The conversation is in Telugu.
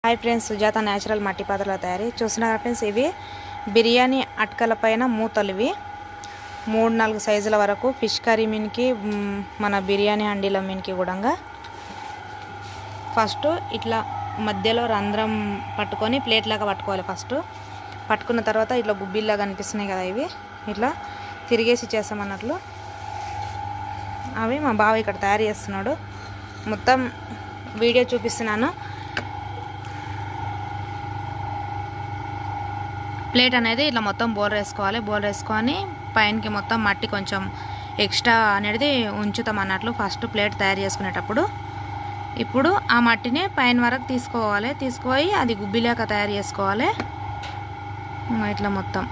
హాయ్ ఫ్రెండ్స్, సుజాత న్యాచురల్ మట్టి పాత్రల తయారీ చూస్తున్నారు ఫ్రెండ్స్. ఇవి బిర్యానీ అట్కల పైన మూతలు. ఇవి 3-4 సైజుల వరకు ఫిష్ కర్రీ మీన్కి, మన బిర్యానీ హండీల మీన్కి కూడా ఫస్ట్ ఇట్లా మధ్యలో రంధ్రం పట్టుకొని ప్లేట్ లాగా పట్టుకోవాలి. ఫస్ట్ పట్టుకున్న తర్వాత ఇట్లా గుబ్బిల్లాగా కనిపిస్తున్నాయి కదా, ఇవి ఇట్లా తిరిగేసి చేస్తామన్నట్లు. అవి మా బావ ఇక్కడ తయారు చేస్తున్నాడు. మొత్తం వీడియో చూపిస్తున్నాను. ప్లేట్ అనేది ఇట్లా మొత్తం బోర్ వేసుకోవాలి. బోర్ వేసుకొని పైనకి మొత్తం మట్టి కొంచెం ఎక్స్ట్రా అనేది ఉంచుతాం అన్నట్లు ఫస్ట్ ప్లేట్ తయారు చేసుకునేటప్పుడు. ఇప్పుడు ఆ మట్టిని పైన వరకు తీసుకోవాలి. తీసుకుపోయి అది గుబ్బిలేక తయారు చేసుకోవాలి. ఇట్లా మొత్తం